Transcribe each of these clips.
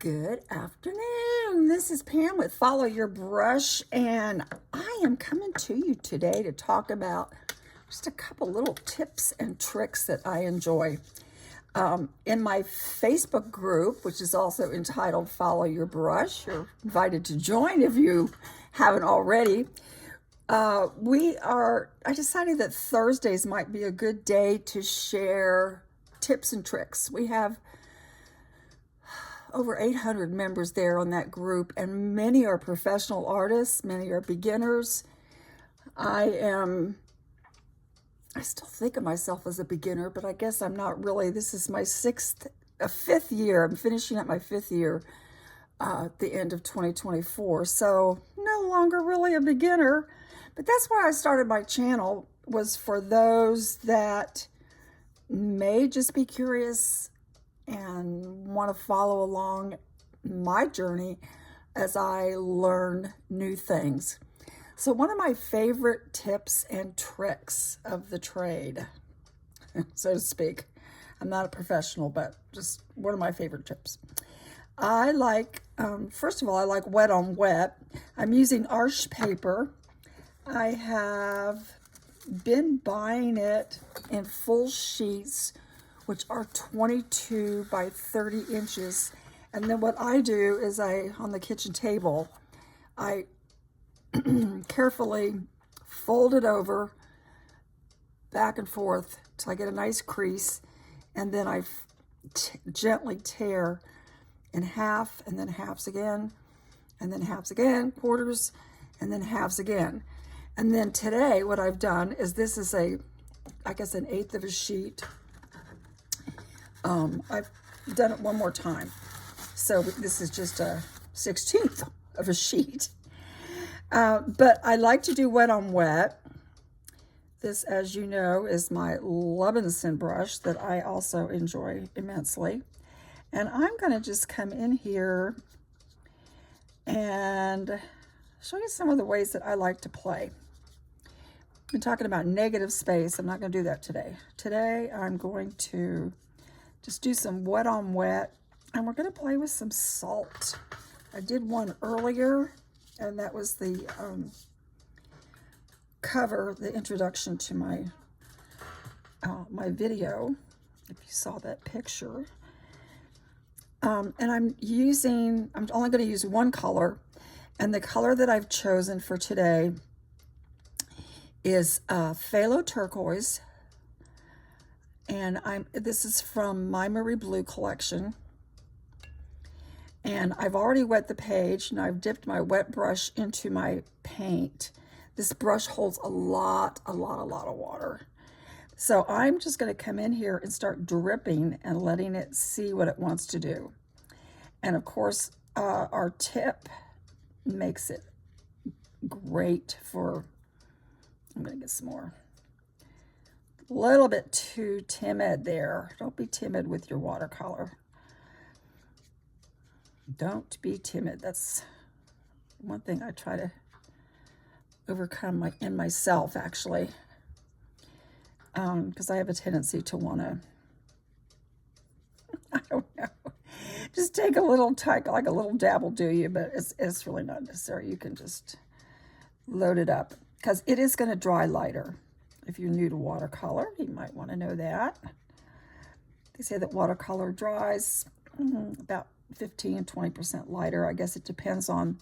Good afternoon. This is Pam with Follow Your Brush, and I am coming to you today to talk about just a couple little tips and tricks that I enjoy. In my Facebook group, which is also entitled Follow Your Brush, you're invited to join if you haven't already. I decided that Thursdays might be a good day to share tips and tricks. We have over 800 members there on that group, and many are professional artists, many are beginners. I still think of myself as a beginner, but I guess I'm not really. This is my fifth year. I'm finishing up my fifth year at the end of 2024, so no longer really a beginner. But that's why I started my channel, was for those that may just be curious and want to follow along my journey as I learn new things. So one of my favorite tips and tricks of the trade, so to speak, I'm not a professional, but just one of my favorite tips. I like, first of all, I like wet on wet. I'm using Arches paper. I have been buying it in full sheets, which are 22 by 30 inches. And then what I do is on the kitchen table, I carefully fold it over back and forth till I get a nice crease. And then I gently tear in half, and then halves again, and then halves again, quarters, and then halves again. And then today what I've done is, this is I guess an eighth of a sheet. I've done it one more time. So this is just a 16th of a sheet. But I like to do wet on wet. This, as you know, is my Levinson brush that I also enjoy immensely. And I'm going to just come in here and show you some of the ways that I like to play. I've been talking about negative space. I'm not going to do that today. Today I'm going to just do some wet on wet, and we're going to play with some salt. I did one earlier, and that was the cover, the introduction to my my video, if you saw that picture. And I'm only going to use one color, and the color that I've chosen for today is phthalo turquoise. And this is from my Marie Blue collection. And I've already wet the page, and I've dipped my wet brush into my paint. This brush holds a lot of water. So I'm just going to come in here and start dripping and letting it see what it wants to do. And of course, our tip makes it great for, I'm going to get some more. A little bit too timid there. Don't be timid with your watercolor. Don't be timid. That's one thing I try to overcome in myself, actually, because I have a tendency to want to, I don't know, just take a little like a little dab will do you, but it's really not necessary. You can just load it up, because it is going to dry lighter. If you're new to watercolor, you might want to know that. They say that watercolor dries about 15 and 20% lighter. I guess it depends on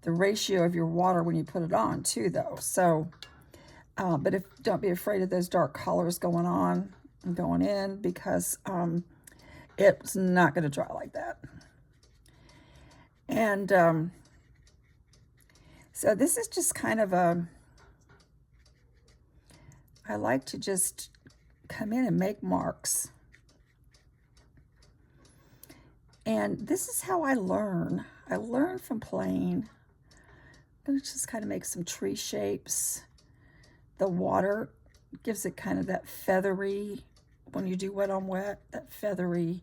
the ratio of your water when you put it on too, though. So, but don't be afraid of those dark colors going on and going in, because it's not going to dry like that. And so this is just kind of I like to just come in and make marks. And this is how I learn. I learn from playing. I'm going to just kind of make some tree shapes. The water gives it kind of that feathery, when you do wet on wet, that feathery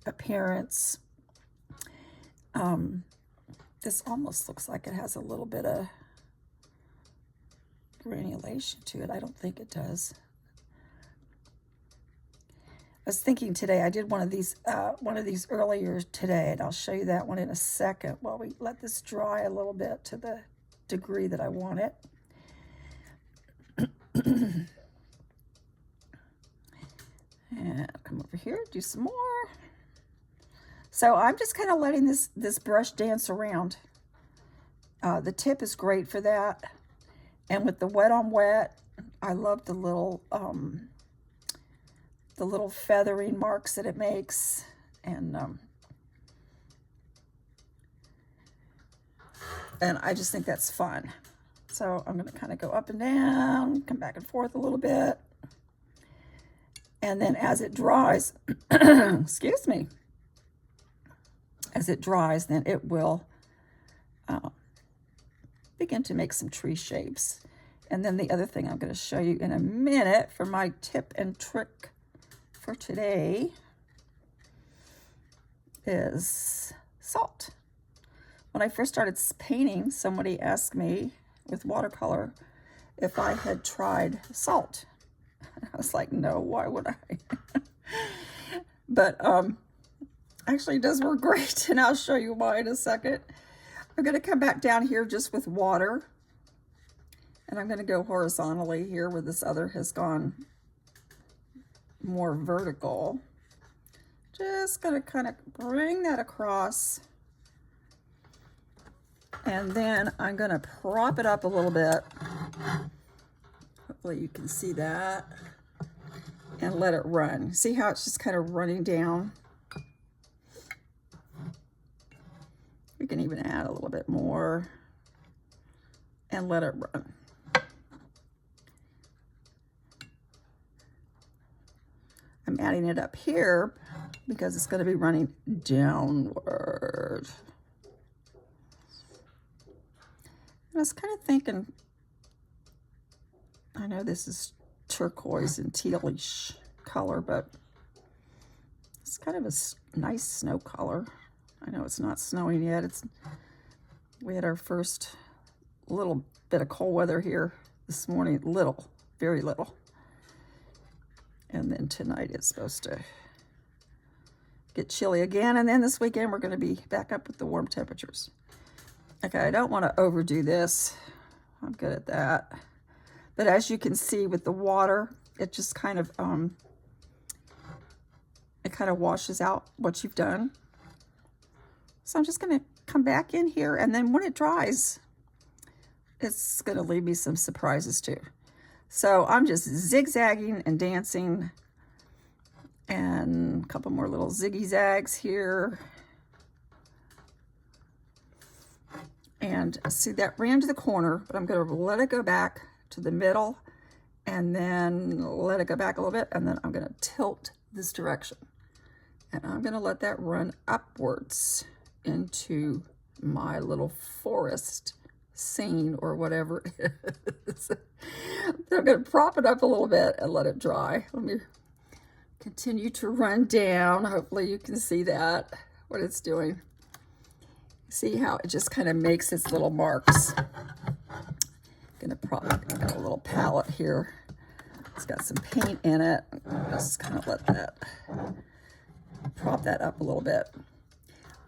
appearance. This almost looks like it has a little bit of granulation to it. I don't think it does. was thinking today, I did one of these earlier today, and I'll show you that one in a second while we let this dry a little bit to the degree that I want it. And come over here, do some more. So I'm just kind of letting this brush dance around. The tip is great for that. And with the wet on wet, I love the little feathering marks that it makes. And I just think that's fun. So I'm going to kind of go up and down, come back and forth a little bit. And then as it dries, excuse me, as it dries, then it will begin to make some tree shapes. And then the other thing I'm going to show you in a minute for my tip and trick for today is salt. When I first started painting, somebody asked me with watercolor if I had tried salt. I was like, no, why would I? But actually it does work great, and I'll show you why in a second. I'm going to come back down here just with water, and I'm going to go horizontally here where this other has gone more vertical. Just going to kind of bring that across, and then I'm going to prop it up a little bit. Hopefully you can see that, and let it run. See how it's just kind of running down? We can even add a little bit more and let it run. I'm adding it up here because it's going to be running downward. I was kind of thinking, I know this is turquoise and tealish color, but it's kind of a nice snow color. I know it's not snowing yet. We had our first little bit of cold weather here this morning, very little. And then tonight it's supposed to get chilly again. And then this weekend we're going to be back up with the warm temperatures. Okay, I don't want to overdo this. I'm good at that. But as you can see with the water, it just kind of washes out what you've done. So I'm just going to come back in here, and then when it dries, it's going to leave me some surprises too. So I'm just zigzagging and dancing, and a couple more little ziggy zags here. And see, that ran to the corner, but I'm going to let it go back to the middle, and then let it go back a little bit, and then I'm going to tilt this direction. And I'm going to let that run upwards into my little forest scene or whatever it is. I'm going to prop it up a little bit and let it dry. Let me continue to run down. Hopefully you can see that, what it's doing. See how it just kind of makes its little marks. I'm going to prop it. I've got a little palette here. It's got some paint in it. Just kind of let that, prop that up a little bit.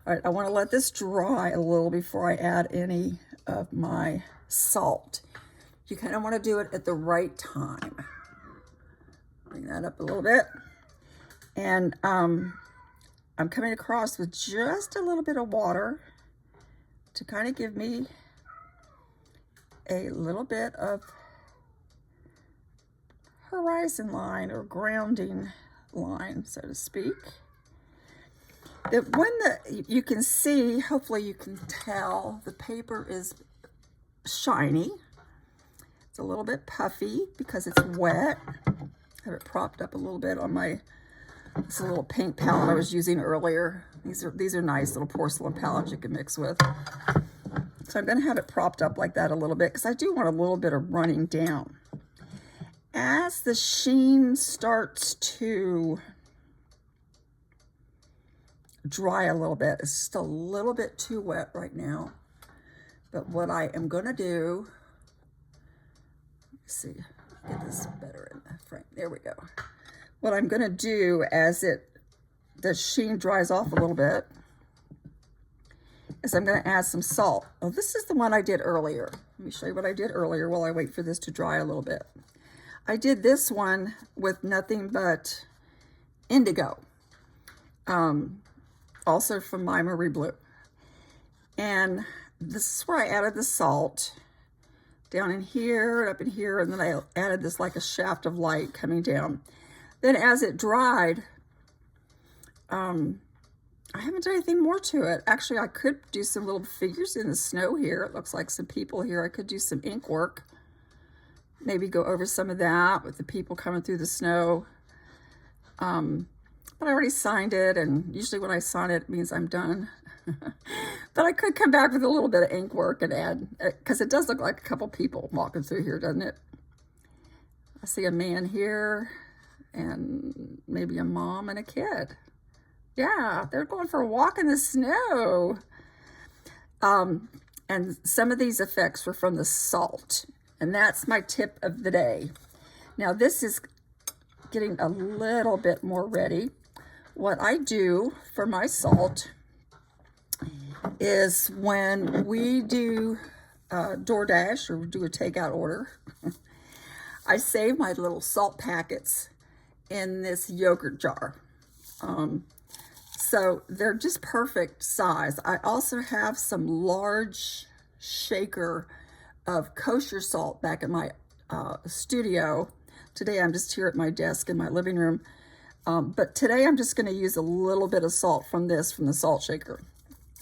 All right, I want to let this dry a little before I add any of my salt. You kind of want to do it at the right time. Bring that up a little bit. And I'm coming across with just a little bit of water to kind of give me a little bit of horizon line or grounding line, so to speak. That when you can see, hopefully you can tell, the paper is shiny. It's a little bit puffy because it's wet. I have it propped up a little bit on this little paint palette I was using earlier. These are nice little porcelain palettes you can mix with. So I'm going to have it propped up like that a little bit because I do want a little bit of running down. As the sheen starts to dry a little bit, it's just a little bit too wet right now. But what I am going to do, let's see, get this better in the frame. There we go. what I'm going to do as the sheen dries off a little bit is I'm going to add some salt. Oh, this is the one I did earlier. Let me show you what I did earlier while I wait for this to dry a little bit. I did this one with nothing but indigo, also from My Marie Blue. And this is where I added the salt down in here, up in here, and then I added this like a shaft of light coming down. Then as it dried, I haven't done anything more to it. Actually, I could do some little figures in the snow here. It looks like some people here. I could do some ink work. Maybe go over some of that with the people coming through the snow. But I already signed it, and usually when I sign it, it means I'm done. But I could come back with a little bit of ink work and add, because it does look like a couple people walking through here, doesn't it? I see a man here, and maybe a mom and a kid. Yeah, they're going for a walk in the snow. And some of these effects were from the salt. And that's my tip of the day. Now this is getting a little bit more ready. What I do for my salt is when we do DoorDash or do a takeout order, I save my little salt packets in this yogurt jar. So they're just perfect size. I also have some large shaker of kosher salt back at my studio. Today I'm just here at my desk in my living room. But today I'm just going to use a little bit of salt from the salt shaker.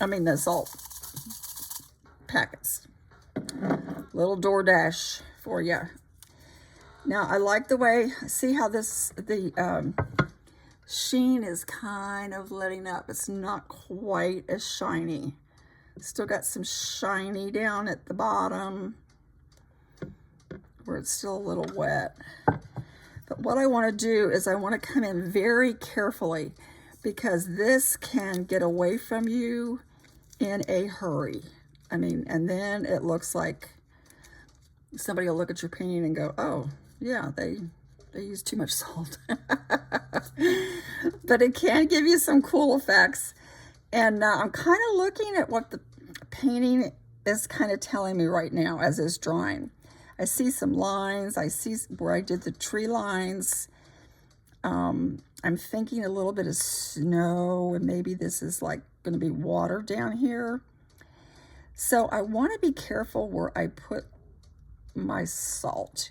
I mean the salt packets. Little DoorDash for you. Now I like the way, see how the sheen is kind of letting up. It's not quite as shiny. Still got some shiny down at the bottom where it's still a little wet. But what I want to do is I want to come in very carefully, because this can get away from you in a hurry. I mean, and then it looks like somebody will look at your painting and go, oh yeah, they use too much salt. But it can give you some cool effects. And I'm kind of looking at what the painting is kind of telling me right now as it's drying. I see some lines. I see where I did the tree lines. I'm thinking a little bit of snow, and maybe this is like going to be water down here. So I want to be careful where I put my salt.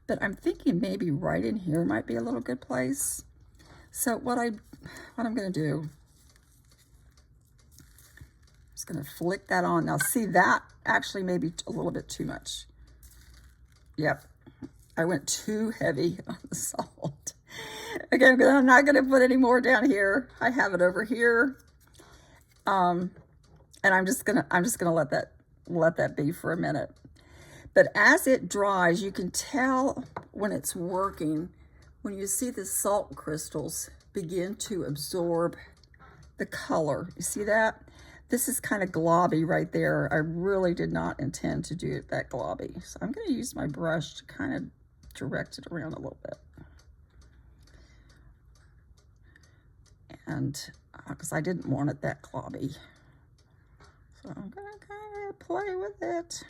But I'm thinking maybe right in here might be a little good place. So what I'm going to do, I'm just going to flick that on. Now see, that actually may be a little bit too much. Yep, I went too heavy on the salt. Again, I'm not going to put any more down here. I have it over here. And I'm just gonna let that be for a minute. But as it dries, you can tell when it's working, when you see the salt crystals begin to absorb the color. You see that? This is kind of globby right there. I really did not intend to do it that globby. So I'm going to use my brush to kind of direct it around a little bit. And because I didn't want it that globby. So I'm going to kind of play with it.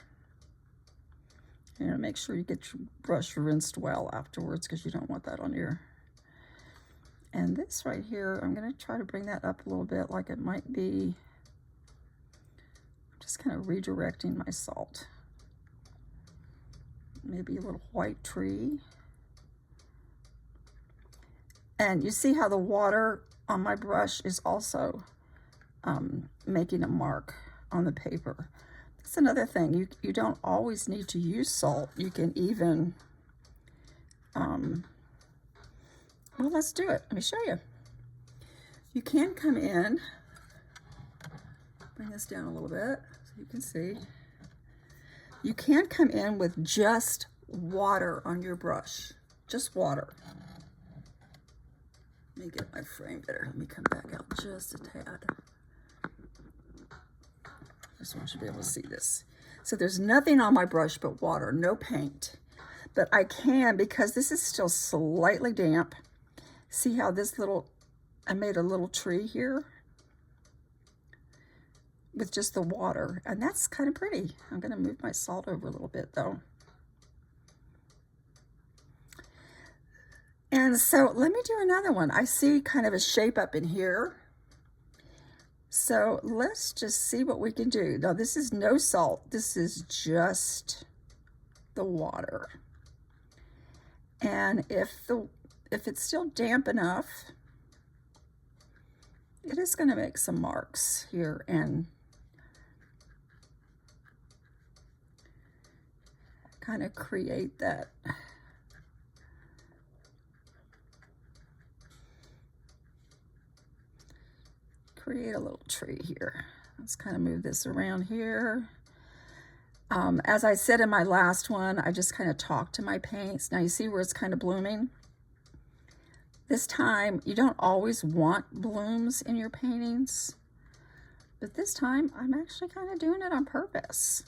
And make sure you get your brush rinsed well afterwards, because you don't want that on your... And this right here, I'm going to try to bring that up a little bit, like it might be... I'm just kind of redirecting my salt. Maybe a little white tree. And you see how the water on my brush is also making a mark on the paper. That's another thing. You don't always need to use salt. You can even, well, let's do it. Let me show you. You can come in, bring this down a little bit so you can see. You can come in with just water on your brush, just water. Let me get my frame better. Let me come back out just a tad. I just want you to be able to see this. So there's nothing on my brush but water, no paint. But I can, because this is still slightly damp, See how this little, I made a little tree here with just the water, and that's kind of pretty. I'm going to move my salt over a little bit though. And so let me do another one. I see kind of a shape up in here. So let's just see what we can do. Now this is no salt. This is just the water. And if it's still damp enough, it is going to make some marks here and kind of create that. Create a little tree here. Let's kind of move this around here. As I said in my last one, I just kind of talk to my paints. Now you see where it's kind of blooming? This time, you don't always want blooms in your paintings, but this time I'm actually kind of doing it on purpose.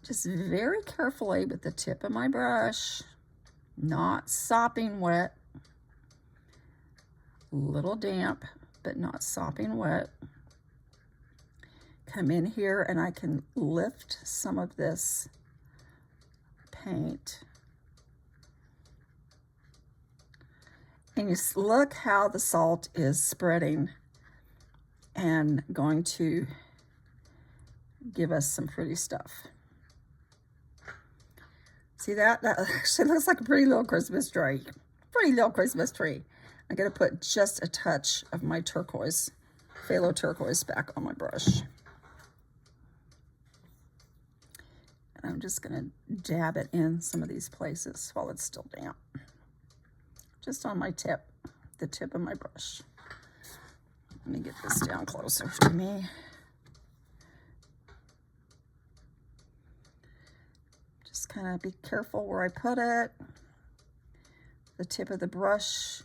Just very carefully with the tip of my brush, not sopping wet, a little damp, but not sopping wet. Come in here and I can lift some of this paint. And you look how the salt is spreading and going to give us some pretty stuff. See that? That actually looks like a pretty little Christmas tree. Pretty little Christmas tree. I'm going to put just a touch of my turquoise, phthalo turquoise back on my brush. And I'm just going to dab it in some of these places while it's still damp. Just on my tip, the tip of my brush. Let me get this down closer to me. Just kind of be careful where I put it. The tip of the brush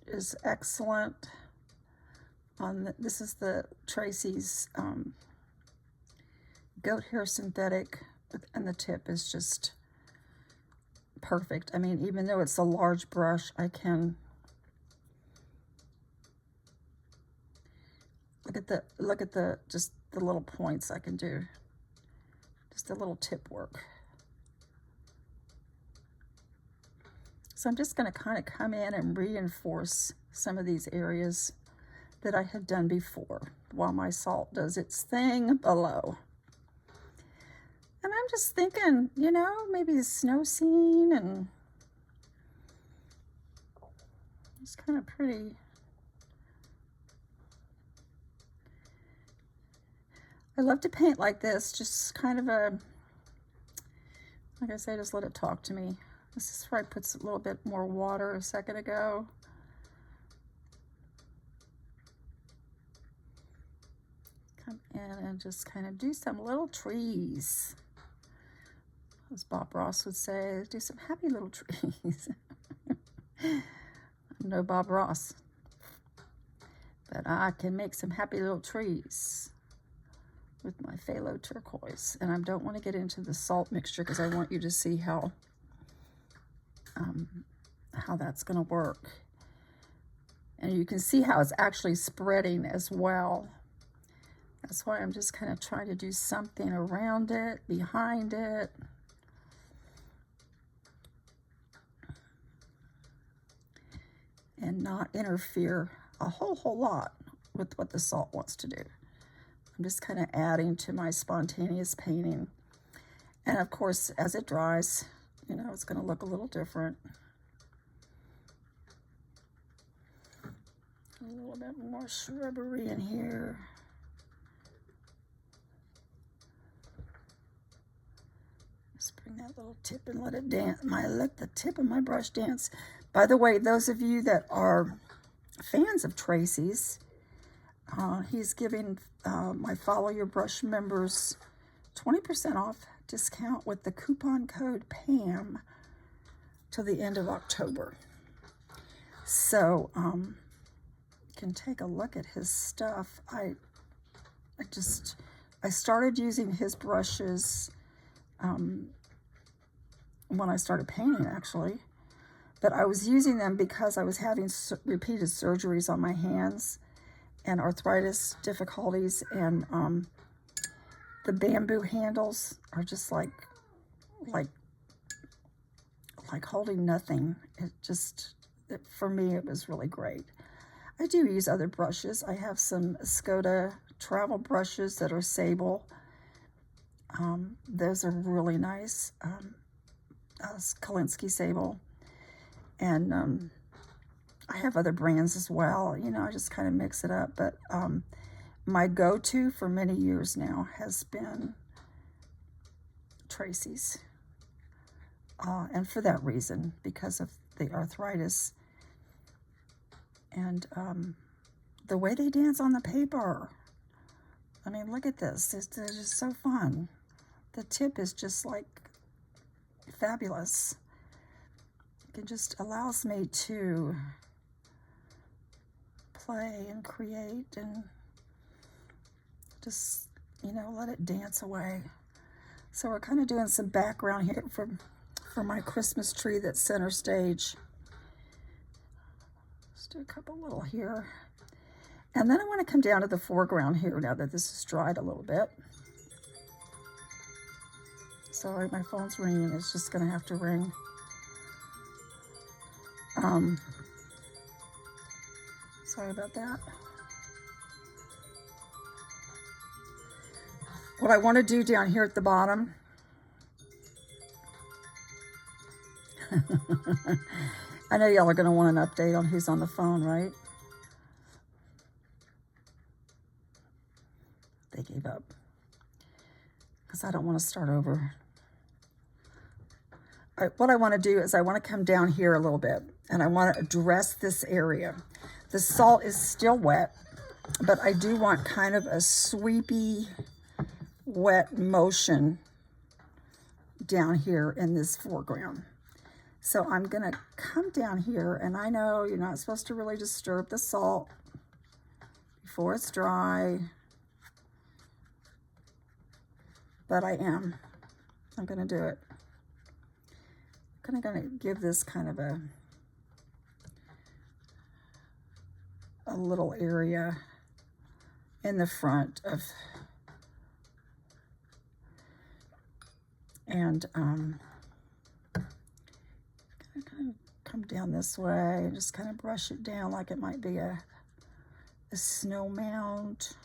is excellent. This is the Tracy's goat hair synthetic, and the tip is just perfect. I mean, even though it's a large brush, I can look at the just the little points I can do. Just a little tip work. So I'm just going to kind of come in and reinforce some of these areas that I had done before while my salt does its thing below. And I'm just thinking, you know, maybe a snow scene, and it's kind of pretty. I love to paint like this, just kind of a, like I say, just let it talk to me. This is where I put a little bit more water a second ago. Come in and just kind of do some little trees. As Bob Ross would say, do some happy little trees. I'm no Bob Ross, but I can make some happy little trees with my phthalo turquoise. And I don't want to get into the salt mixture because I want you to see how that's going to work. And you can see how it's actually spreading as well. That's why I'm just kind of trying to do something around it, behind it. And not interfere a whole lot with what the salt wants to do. I'm just kind of adding to my spontaneous painting. And of course, as it dries, you know, it's going to look a little different. A little bit more shrubbery in here. Just bring that little tip and let it dance. Let the tip of my brush dance. By the way, those of you that are fans of Tracy's, he's giving my Follow Your Brush members 20% off discount with the coupon code PAM till the end of October. So you can take a look at his stuff. I started using his brushes when I started painting, actually. But I was using them because I was having repeated surgeries on my hands and arthritis difficulties, and the bamboo handles are just like holding nothing. For me, it was really great. I do use other brushes. I have some Escoda travel brushes that are sable. Those are really nice. Kolinsky sable. And I have other brands as well. You know, I just kind of mix it up. But my go-to for many years now has been Tracy's. And for that reason, because of the arthritis. And the way they dance on the paper. I mean, look at this. It's just so fun. The tip is just like fabulous. It just allows me to play and create and just, you know, let it dance away. So we're kind of doing some background here for my Christmas tree that's center stage. Let's do a couple little here. And then I want to come down to the foreground here now that this is dried a little bit. Sorry, my phone's ringing. It's just going to have to ring. Sorry about that. What I want to do down here at the bottom, I know y'all are going to want an update on who's on the phone, right? They gave up because I don't want to start over. All right, what I want to do is I want to come down here a little bit, and I want to address this area. The salt is still wet, but I do want kind of a sweepy, wet motion down here in this foreground. So I'm going to come down here, and I know you're not supposed to really disturb the salt before it's dry, but I am. I'm going to do it. I'm going to give this kind of a little area in the front of, and kind of come down this way and just kind of brush it down like it might be a snow mound.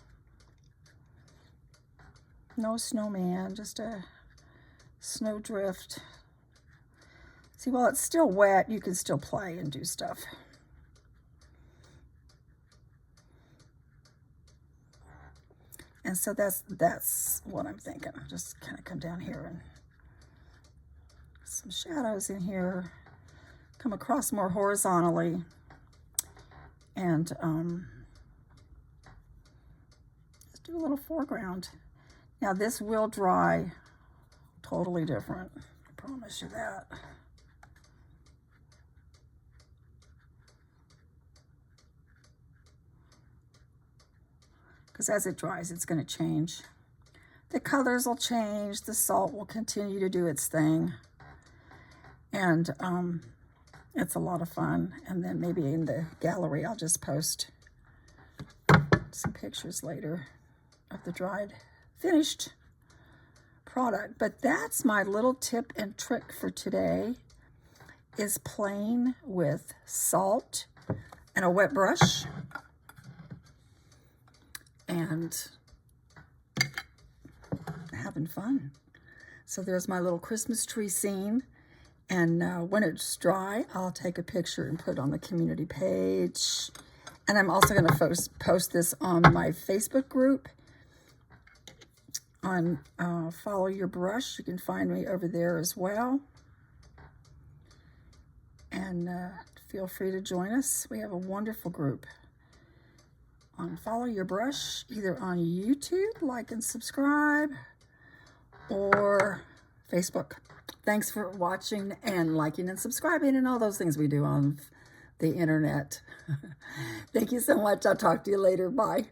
No snowman, just a snowdrift. See, while it's still wet, you can still play and do stuff. And so that's what I'm thinking. Just kind of come down here and some shadows in here, come across more horizontally, and just do a little foreground. Now this will dry totally different, I promise you that. Because as it dries, it's going to change. The colors will change, the salt will continue to do its thing. And it's a lot of fun. And then maybe in the gallery, I'll just post some pictures later of the dried, finished product. But that's my little tip and trick for today, is playing with salt and a wet brush and having fun. So there's my little Christmas tree scene. And when it's dry, I'll take a picture and put it on the community page. And I'm also going to post this on my Facebook group on Follow Your Brush. You can find me over there as well. And feel free to join us. We have a wonderful group on Follow Your Brush, either on YouTube, like and subscribe, or Facebook. Thanks for watching and liking and subscribing and all those things we do on the internet. Thank you so much. I'll talk to you later. Bye.